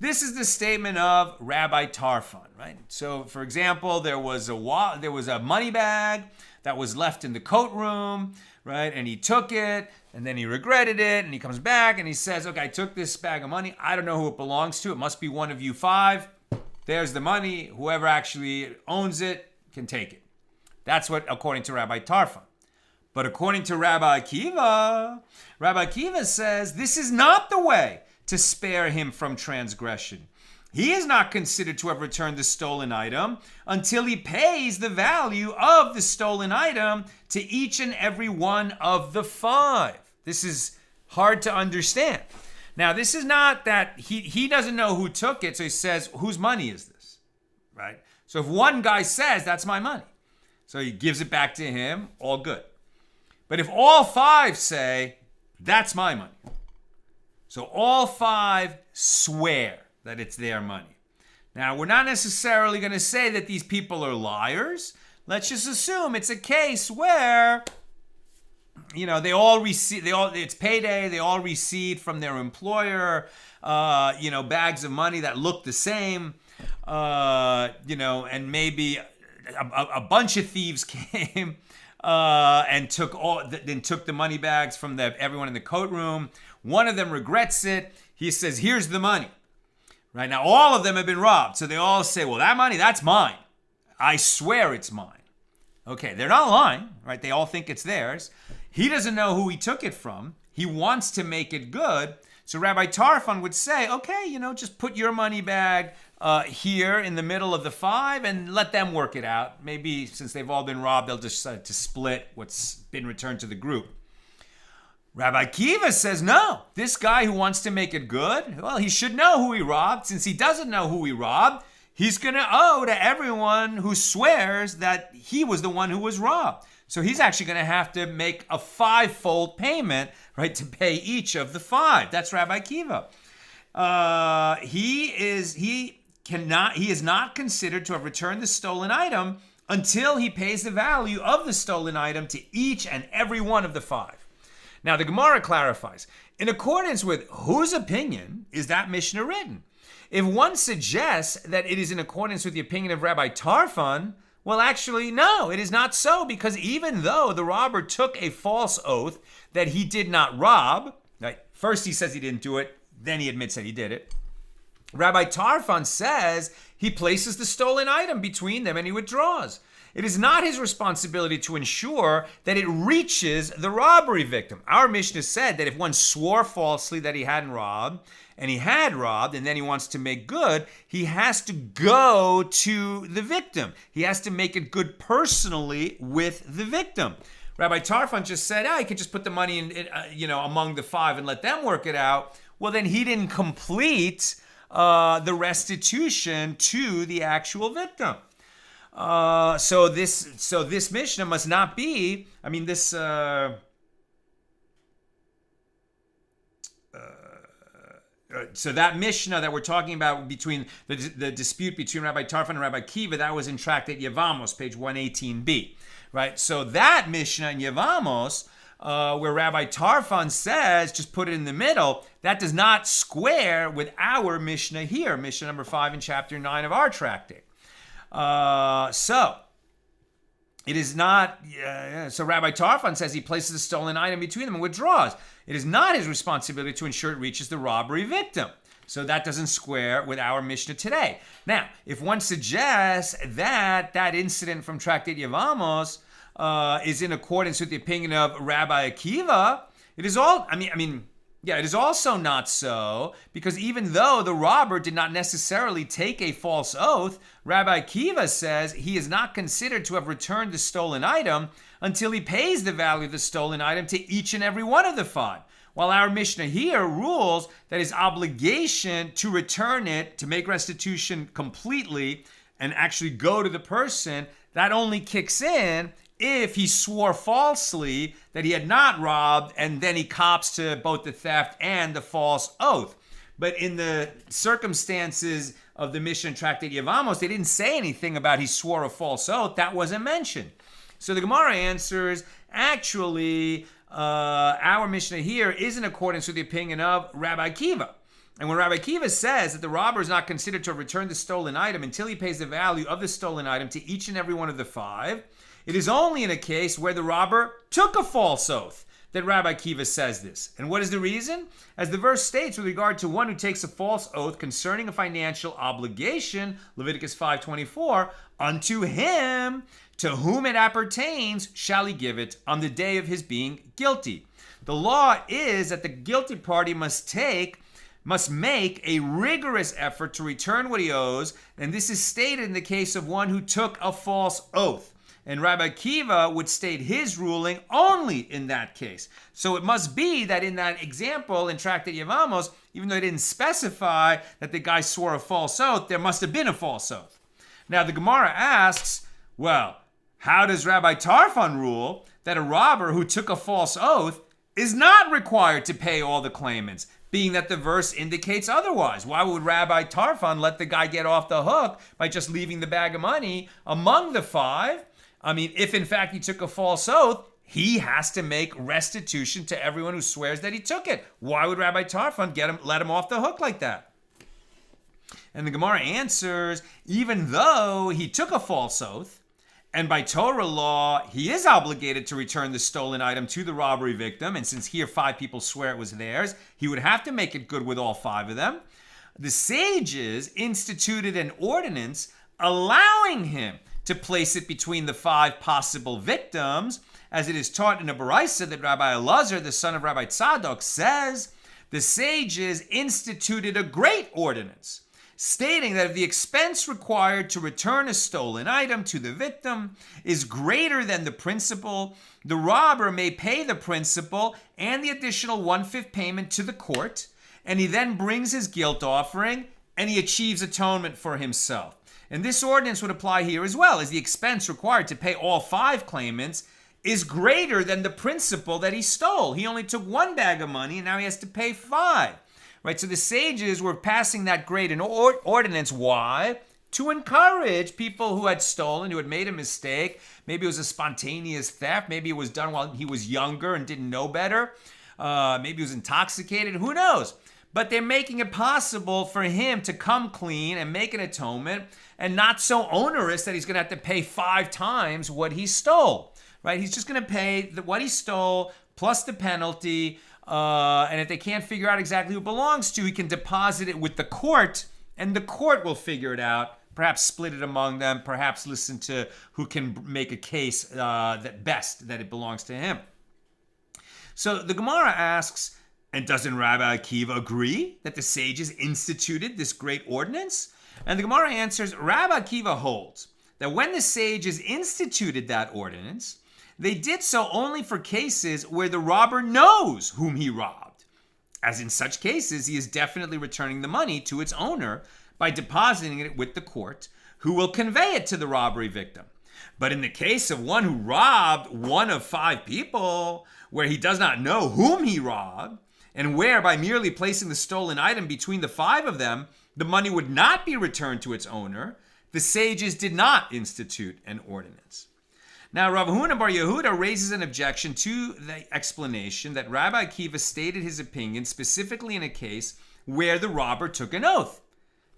This is the statement of Rabbi Tarfon, right? So, for example, there was a money bag that was left in the coat room, right? And he took it, and then he regretted it, and he comes back and he says, okay, I took this bag of money. I don't know who it belongs to. It must be one of you 5. There's the money. Whoever actually owns it can take it. That's what, according to Rabbi Tarfon. But according to Rabbi Akiva says this is not the way to spare him from transgression. He is not considered to have returned the stolen item until he pays the value of the stolen item to each and every one of the 5. This is hard to understand. Now, this is not that he doesn't know who took it, so he says, whose money is this? Right? So if one guy says, that's my money, so he gives it back to him, all good. But if all 5 say, that's my money, so all 5 swear that it's their money. Now, we're not necessarily going to say that these people are liars. Let's just assume it's a case where, it's payday, they all received from their employer, bags of money that look the same, and maybe a bunch of thieves came and took the money bags from everyone in the coat room. One of them regrets it. He says, here's the money. Right now, all of them have been robbed. So they all say, well, that money, that's mine. I swear it's mine. Okay, they're not lying, right? They all think it's theirs. He doesn't know who he took it from. He wants to make it good. So Rabbi Tarfon would say, okay, just put your money bag here in the middle of the 5 and let them work it out. Maybe since they've all been robbed, they'll decide to split what's been returned to the group. Rabbi Akiva says, no, this guy who wants to make it good, well, he should know who he robbed. Since he doesn't know who he robbed, he's going to owe to everyone who swears that he was the one who was robbed. So he's actually going to have to make a 5-fold payment, right, to pay each of the 5. That's Rabbi Akiva. He is not considered to have returned the stolen item until he pays the value of the stolen item to each and every one of the 5. Now, the Gemara clarifies, in accordance with whose opinion is that Mishnah written? If one suggests that it is in accordance with the opinion of Rabbi Tarfon, well, actually, no, it is not so, because even though the robber took a false oath that he did not rob, right, first he says he didn't do it, then he admits that he did it. Rabbi Tarfon says he places the stolen item between them and he withdraws. It is not his responsibility to ensure that it reaches the robbery victim. Our Mishnah said that if one swore falsely that he hadn't robbed, and he had robbed, and then he wants to make good, he has to go to the victim. He has to make it good personally with the victim. Rabbi Tarfon just said, he could just put the money in, among the 5 and let them work it out. Well, then he didn't complete the restitution to the actual victim. So this Mishnah must not be, So that Mishnah that we're talking about between the dispute between Rabbi Tarfon and Rabbi Akiva, that was in Tractate Yevamos, page 118b, right? So that Mishnah in Yevamos, where Rabbi Tarfon says, just put it in the middle, that does not square with our Mishnah here, Mishnah number 5 in chapter 9 of our tractate. So it is not, so Rabbi Tarfon says he places a stolen item between them and withdraws. It is not his responsibility to ensure it reaches the robbery victim. So that doesn't square with our Mishnah today. Now, if one suggests that that incident from Tractate Yevamos is in accordance with the opinion of Rabbi Akiva, it is all, it is also not so, because even though the robber did not necessarily take a false oath, Rabbi Akiva says he is not considered to have returned the stolen item until he pays the value of the stolen item to each and every one of the 5. While our Mishnah here rules that his obligation to return it, to make restitution completely, and actually go to the person, that only kicks in if he swore falsely that he had not robbed, and then he cops to both the theft and the false oath. But in the circumstances of the Mishnah in Tractate Yevamos, they didn't say anything about he swore a false oath. That wasn't mentioned. So the Gemara answers, actually, our Mishnah here is in accordance with the opinion of Rabbi Akiva. And when Rabbi Akiva says that the robber is not considered to have returned the stolen item until he pays the value of the stolen item to each and every one of the 5, it is only in a case where the robber took a false oath that Rabbi Akiva says this. And what is the reason? As the verse states with regard to one who takes a false oath concerning a financial obligation, Leviticus 5:24, unto him to whom it appertains shall he give it on the day of his being guilty. The law is that the guilty party must make a rigorous effort to return what he owes, and this is stated in the case of one who took a false oath. And Rabbi Akiva would state his ruling only in that case. So it must be that in that example in Tractate Yevamos, even though they didn't specify that the guy swore a false oath, there must have been a false oath. Now the Gemara asks, well, how does Rabbi Tarfon rule that a robber who took a false oath is not required to pay all the claimants, being that the verse indicates otherwise? Why would Rabbi Tarfon let the guy get off the hook by just leaving the bag of money among the 5? If in fact he took a false oath, he has to make restitution to everyone who swears that he took it. Why would Rabbi Tarfon let him off the hook like that? And the Gemara answers, even though he took a false oath, and by Torah law, he is obligated to return the stolen item to the robbery victim, and since here 5 people swear it was theirs, he would have to make it good with all 5 of them. The sages instituted an ordinance allowing him to place it between the 5 possible victims, as it is taught in a Baraisa that Rabbi Elazar, the son of Rabbi Tzadok, says, the sages instituted a great ordinance, stating that if the expense required to return a stolen item to the victim is greater than the principal, the robber may pay the principal and the additional 1/5 payment to the court, and he then brings his guilt offering and he achieves atonement for himself. And this ordinance would apply here as well, as the expense required to pay all 5 claimants is greater than the principal that he stole. He only took 1 bag of money and now he has to pay 5. Right, so the sages were passing that great ordinance. Why? To encourage people who had stolen, who had made a mistake. Maybe it was a spontaneous theft. Maybe it was done while he was younger and didn't know better. Maybe he was intoxicated. Who knows? But they're making it possible for him to come clean and make an atonement, and not so onerous that he's going to have to pay 5 times what he stole. Right? He's just going to pay what he stole plus the penalty. And if they can't figure out exactly who it belongs to, he can deposit it with the court, and the court will figure it out, perhaps split it among them, perhaps listen to who can make a case that it belongs to him. So the Gemara asks, and doesn't Rabbi Akiva agree that the sages instituted this great ordinance? And the Gemara answers, Rabbi Akiva holds that when the sages instituted that ordinance, they did so only for cases where the robber knows whom he robbed. As in such cases, he is definitely returning the money to its owner by depositing it with the court, who will convey it to the robbery victim. But in the case of one who robbed one of 5 people, where he does not know whom he robbed, and where by merely placing the stolen item between the 5 of them, the money would not be returned to its owner, the sages did not institute an ordinance. Now, Rav Huna bar Yehuda raises an objection to the explanation that Rabbi Akiva stated his opinion specifically in a case where the robber took an oath.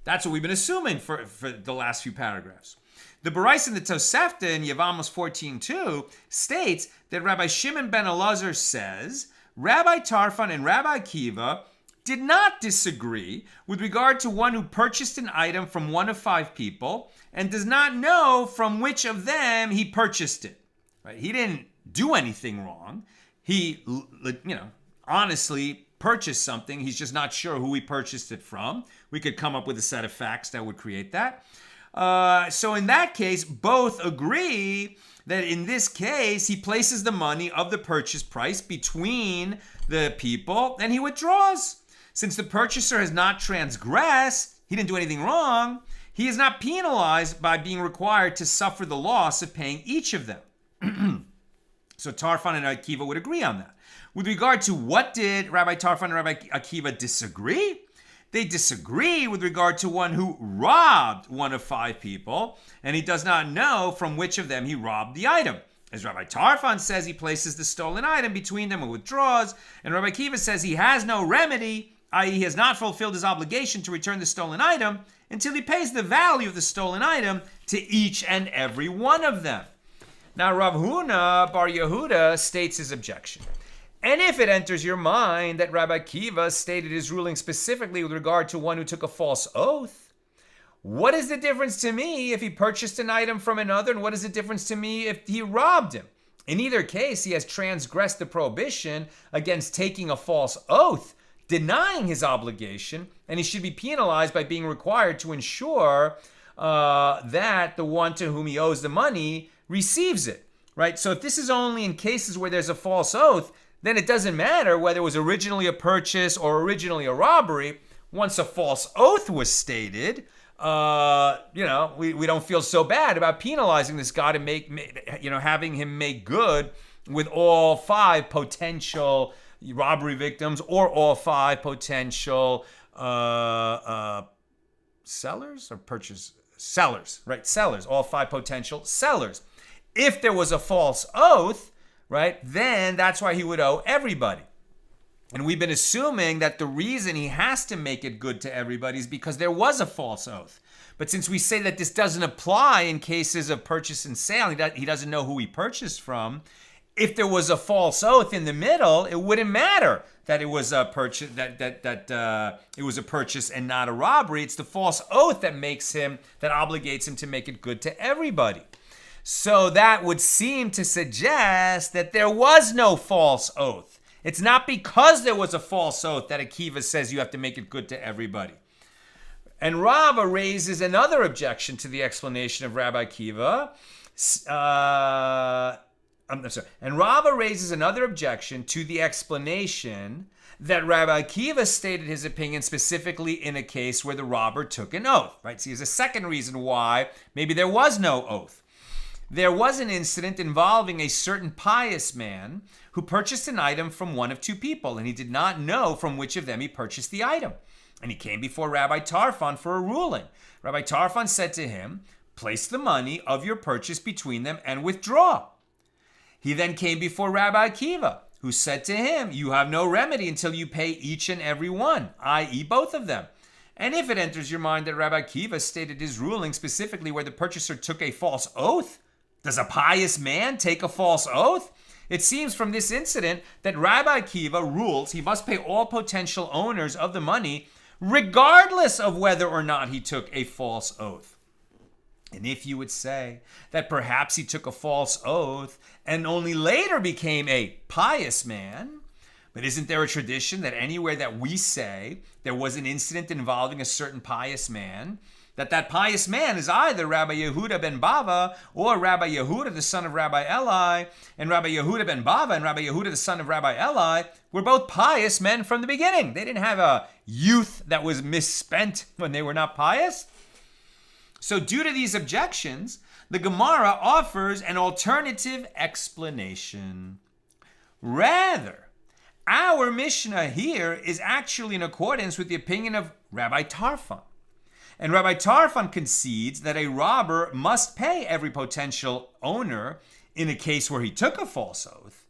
That's what we've been assuming for the last few paragraphs. The Barais in the Tosefta in Yevamos 14:2 states that Rabbi Shimon ben Elazar says Rabbi Tarfon and Rabbi Akiva did not disagree with regard to one who purchased an item from one of 5 people and does not know from which of them he purchased it. Right? He didn't do anything wrong. He, honestly purchased something. He's just not sure who he purchased it from. We could come up with a set of facts that would create that. So in that case, both agree that in this case, he places the money of the purchase price between the people and he withdraws. Since the purchaser has not transgressed, he didn't do anything wrong, he is not penalized by being required to suffer the loss of paying each of them. So Tarfon and Akiva would agree on that. With regard to what did Rabbi Tarfon and Rabbi Akiva disagree? They disagree with regard to one who robbed one of 5 people, and he does not know from which of them he robbed the item. As Rabbi Tarfon says, he places the stolen item between them and withdraws, and Rabbi Akiva says he has no remedy, i.e. he has not fulfilled his obligation to return the stolen item until he pays the value of the stolen item to each and every one of them. Now Rav Huna bar Yehuda states his objection. And if it enters your mind that Rabbi Akiva stated his ruling specifically with regard to one who took a false oath, what is the difference to me if he purchased an item from another, and what is the difference to me if he robbed him? In either case, he has transgressed the prohibition against taking a false oath, denying his obligation, and he should be penalized by being required to ensure that the one to whom he owes the money receives it, right? So if this is only in cases where there's a false oath, then it doesn't matter whether it was originally a purchase or originally a robbery. Once a false oath was stated, we don't feel so bad about penalizing this guy to having him make good with all 5 potential robbery victims or all 5 potential sellers or purchase sellers, right? Sellers, all 5 potential sellers. If there was a false oath, right, then that's why he would owe everybody. And we've been assuming that the reason he has to make it good to everybody is because there was a false oath. But since we say that this doesn't apply in cases of purchase and sale, he doesn't know who he purchased from. If there was a false oath in the middle, it wouldn't matter that it was a purchase, that it was a purchase and not a robbery. It's the false oath that obligates him to make it good to everybody. So that would seem to suggest that there was no false oath. It's not because there was a false oath that Akiva says you have to make it good to everybody. And Rava raises another objection to the explanation of Rabbi Akiva. And Rava raises another objection to the explanation that Rabbi Akiva stated his opinion specifically in a case where the robber took an oath. Right? So here's a second reason why maybe there was no oath. There was an incident involving a certain pious man who purchased an item from one of 2 people, and he did not know from which of them he purchased the item. And he came before Rabbi Tarfon for a ruling. Rabbi Tarfon said to him, "Place the money of your purchase between them and withdraw." He then came before Rabbi Akiva, who said to him, "You have no remedy until you pay each and every one, i.e. both of them." And if it enters your mind that Rabbi Akiva stated his ruling specifically where the purchaser took a false oath, does a pious man take a false oath? It seems from this incident that Rabbi Akiva rules he must pay all potential owners of the money regardless of whether or not he took a false oath. And if you would say that perhaps he took a false oath and only later became a pious man, but isn't there a tradition that anywhere that we say there was an incident involving a certain pious man, that pious man is either Rabbi Yehuda ben Bava or Rabbi Yehuda, the son of Rabbi Eli, and Rabbi Yehuda ben Bava and Rabbi Yehuda, the son of Rabbi Eli, were both pious men from the beginning. They didn't have a youth that was misspent when they were not pious. So due to these objections, the Gemara offers an alternative explanation. Rather, our Mishnah here is actually in accordance with the opinion of Rabbi Tarfon. And Rabbi Tarfon concedes that a robber must pay every potential owner in a case where he took a false oath,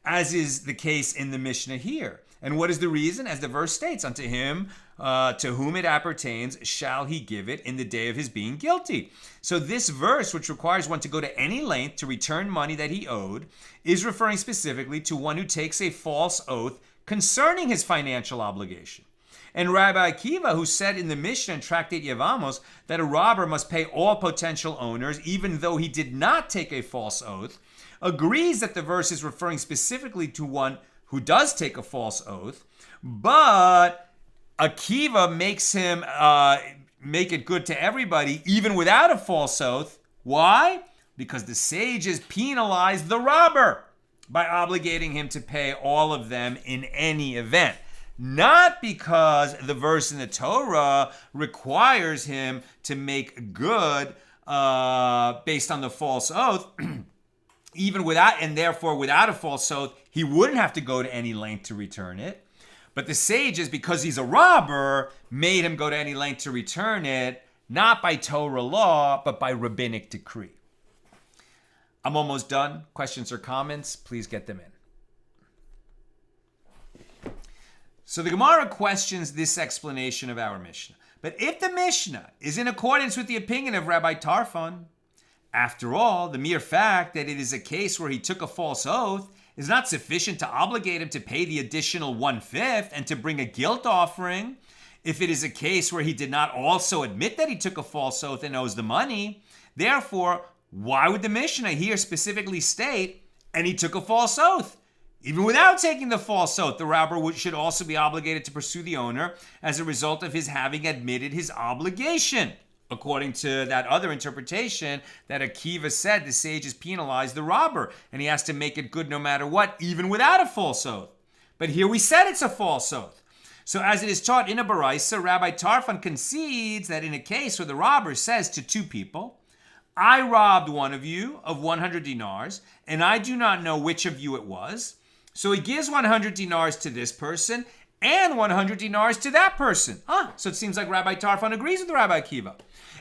as is the case in the Mishnah here. And what is the reason? As the verse states, unto him to whom it appertains shall he give it in the day of his being guilty. So this verse, which requires one to go to any length to return money that he owed, is referring specifically to one who takes a false oath concerning his financial obligation. And Rabbi Akiva, who said in the Mishnah and Tractate Yevamos that a robber must pay all potential owners even though he did not take a false oath, agrees that the verse is referring specifically to one who does take a false oath, but Akiva makes him make it good to everybody even without a false oath. Why? Because the sages penalize the robber by obligating him to pay all of them in any event. Not because the verse in the Torah requires him to make good based on the false oath, even without, and therefore without a false oath, he wouldn't have to go to any length to return it. But the sages, because he's a robber, made him go to any length to return it, not by Torah law, but by rabbinic decree. I'm almost done. Questions or comments, please get them in. So the Gemara questions this explanation of our Mishnah. But if the Mishnah is in accordance with the opinion of Rabbi Tarfon, after all, the mere fact that it is a case where he took a false oath is not sufficient to obligate him to pay the additional 1/5 and to bring a guilt offering. If it is a case where he did not also admit that he took a false oath and owes the money, therefore, why would the Mishnah here specifically state, and he took a false oath? Even without taking the false oath, the robber should also be obligated to pursue the owner as a result of his having admitted his obligation. According to that other interpretation that Akiva said, the sages penalize the robber, and he has to make it good no matter what, even without a false oath. But here we said it's a false oath. So as it is taught in a Baraisa, Rabbi Tarfon concedes that in a case where the robber says to two people, I robbed one of you of 100 dinars, and I do not know which of you it was. So he gives 100 dinars to this person and 100 dinars to that person. So it seems like Rabbi Tarfon agrees with Rabbi Akiva.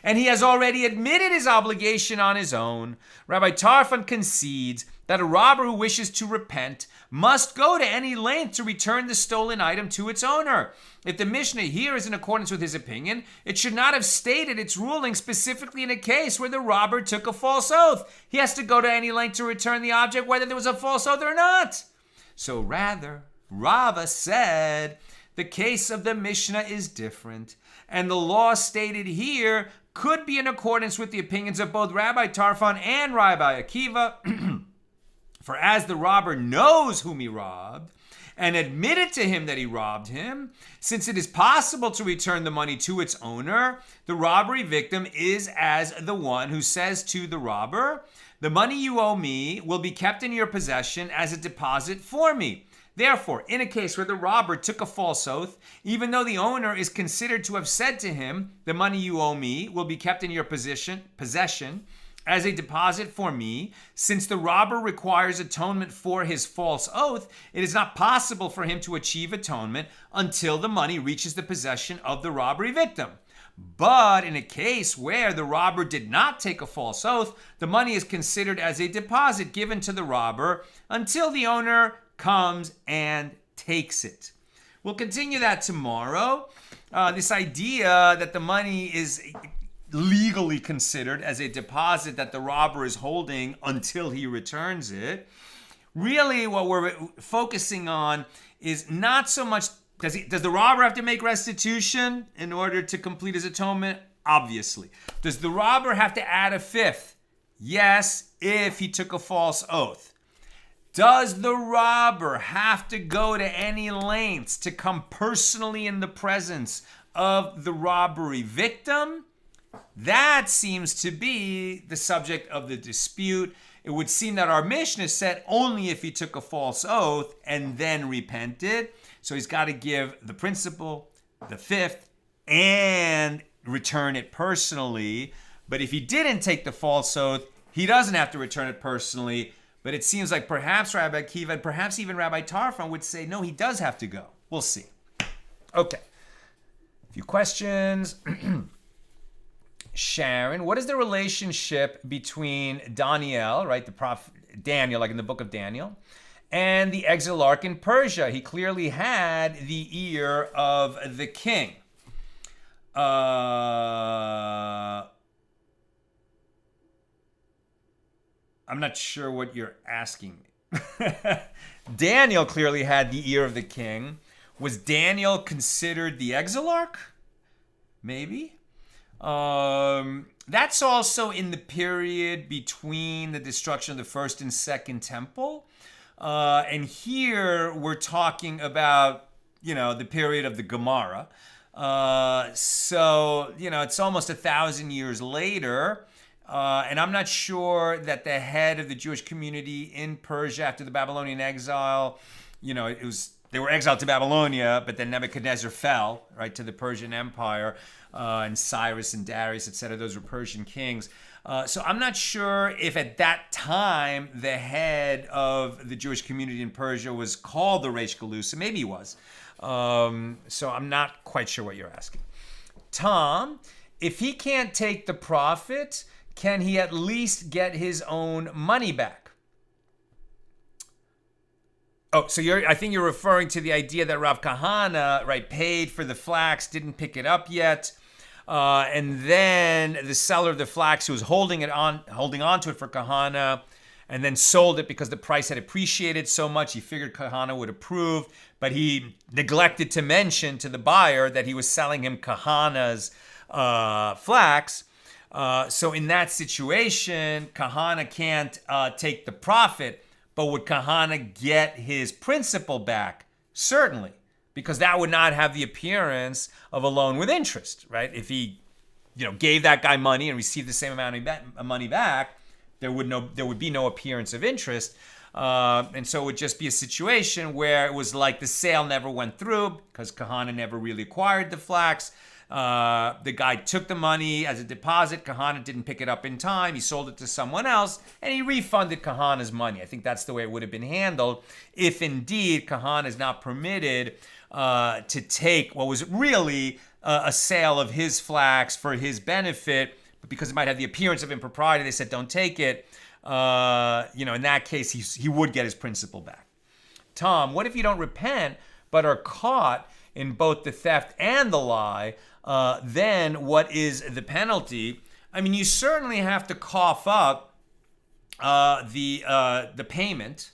And he has already admitted his obligation on his own. Rabbi Tarfon concedes that a robber who wishes to repent must go to any length to return the stolen item to its owner. If the Mishnah here is in accordance with his opinion, it should not have stated its ruling specifically in a case where the robber took a false oath. He has to go to any length to return the object whether there was a false oath or not. So rather, Rava said the case of the Mishnah is different, and the law stated here could be in accordance with the opinions of both Rabbi Tarfon and Rabbi Akiva. For as the robber knows whom he robbed and admitted to him that he robbed him, since it is possible to return the money to its owner, the robbery victim is as the one who says to the robber, the money you owe me will be kept in your possession as a deposit for me. Therefore, in a case where the robber took a false oath, even though the owner is considered to have said to him, the money you owe me will be kept in your possession as a deposit for me, since the robber requires atonement for his false oath, it is not possible for him to achieve atonement until the money reaches the possession of the robbery victim. But in a case where the robber did not take a false oath, the money is considered as a deposit given to the robber until the owner comes and takes it. We'll continue that tomorrow. This idea that the money is legally considered as a deposit that the robber is holding until he returns it. Really, what we're focusing on is not so much, does the robber have to make restitution in order to complete his atonement? Obviously. Does the robber have to add a fifth? Yes, if he took a false oath. Does the robber have to go to any lengths to come personally in the presence of the robbery victim? That seems to be the subject of the dispute. It would seem that our Mishnah said only if he took a false oath and then repented. So he's got to give the principal, the fifth, and return it personally. But if he didn't take the false oath, he doesn't have to return it personally, But it seems like perhaps Rabbi Akiva and perhaps even Rabbi Tarfon would say, no, he does have to go. We'll see. Okay. A few questions. Sharon, what is the relationship between Daniel, right, the prophet Daniel, like in the book of Daniel, and the Exilarch in Persia? He clearly had the ear of the king. I'm not sure what you're asking me. Daniel clearly had the ear of the king. Was Daniel considered the Exilarch? Maybe. That's also in the period between the destruction of the first and second temple. And here we're talking about, the period of the Gemara. So, it's almost 1,000 years later. And I'm not sure that the head of the Jewish community in Persia after the Babylonian exile, they were exiled to Babylonia, but then Nebuchadnezzar fell, right, to the Persian Empire, and Cyrus and Darius, etc. Those were Persian kings. So I'm not sure if at that time the head of the Jewish community in Persia was called the Reish Galusa. Maybe he was. So I'm not quite sure what you're asking. Tom, if he can't take the profit, can he at least get his own money back? Oh, so I think you're referring to the idea that Rav Kahana, right, paid for the flax, didn't pick it up yet, and then the seller of the flax who was holding on to it for Kahana, and then sold it because the price had appreciated so much. He figured Kahana would approve, but he neglected to mention to the buyer that he was selling him Kahana's flax. So in that situation, Kahana can't take the profit, but would Kahana get his principal back? Certainly, because that would not have the appearance of a loan with interest, right? If he, gave that guy money and received the same amount of money back, there would be no appearance of interest. And so it would just be a situation where it was like the sale never went through because Kahana never really acquired the flax. The guy took the money as a deposit. Kahana didn't pick it up in time. He sold it to someone else, and he refunded Kahana's money. I think that's the way it would have been handled if indeed Kahana is not permitted to take what was really a sale of his flax for his benefit, but because it might have the appearance of impropriety, they said don't take it. In that case, he would get his principal back. Tom, what if you don't repent but are caught in both the theft and the lie? Then what is the penalty? I mean, you certainly have to cough up the payment,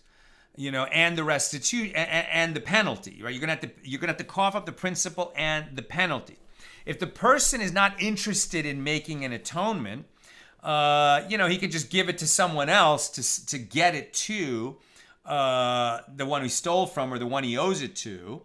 and the restitution and the penalty, right? You're gonna have to cough up the principal and the penalty. If the person is not interested in making an atonement, he could just give it to someone else to get it to the one he stole from or the one he owes it to.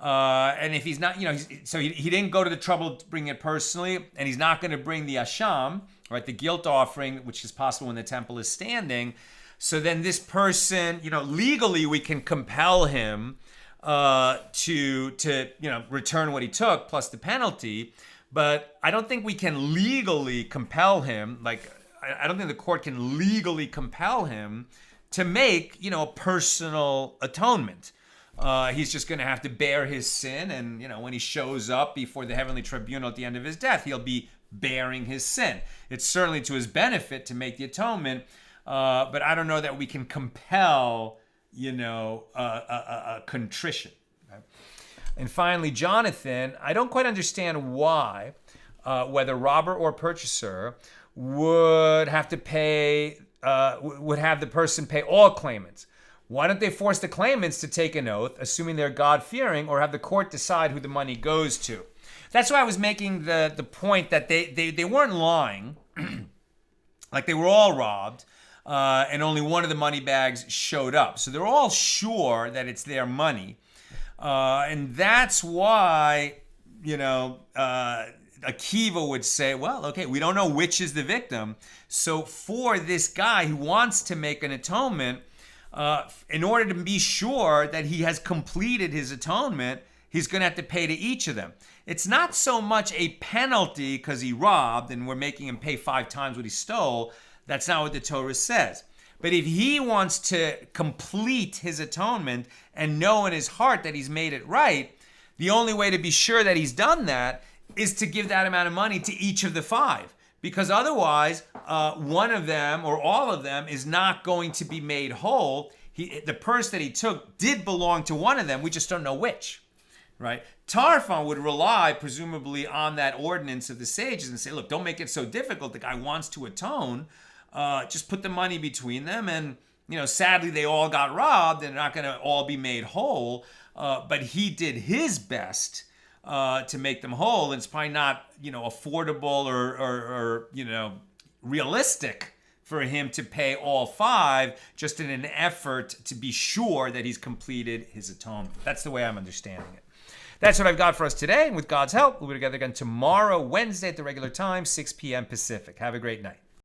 And if he's not, he didn't go to the trouble to bring it personally, and he's not going to bring the asham, right, the guilt offering, which is possible when the temple is standing. So then this person, legally we can compel him to return what he took plus the penalty. But I don't think we can legally compel him. Like, I don't think the court can legally compel him to make, a personal atonement. He's just going to have to bear his sin, and when he shows up before the heavenly tribunal at the end of his death, he'll be bearing his sin. It's certainly to his benefit to make the atonement, but I don't know that we can compel, a contrition. Okay? And finally, Jonathan, I don't quite understand why, whether robber or purchaser would have to pay, would have the person pay all claimants. Why don't they force the claimants to take an oath, assuming they're God-fearing, or have the court decide who the money goes to? That's why I was making the point that they weren't lying, like they were all robbed, and only one of the money bags showed up. So they're all sure that it's their money. And that's why, Akiva would say, well, okay, we don't know which is the victim. So for this guy who wants to make an atonement, in order to be sure that he has completed his atonement, he's going to have to pay to each of them. It's not so much a penalty because he robbed and we're making him pay 5 times what he stole. That's not what the Torah says. But if he wants to complete his atonement and know in his heart that he's made it right, the only way to be sure that he's done that is to give that amount of money to each of the 5. Because otherwise, one of them or all of them is not going to be made whole. The purse that he took did belong to one of them. We just don't know which, right? Tarfon would rely, presumably, on that ordinance of the sages and say, look, don't make it so difficult. The guy wants to atone. Just put the money between them. And, sadly, they all got robbed. They're not going to all be made whole. But he did his best to make them whole. And it's probably not, affordable or realistic for him to pay all 5 just in an effort to be sure that he's completed his atonement. That's the way I'm understanding it. That's what I've got for us today. And with God's help, we'll be together again tomorrow, Wednesday at the regular time, 6 p.m. Pacific. Have a great night.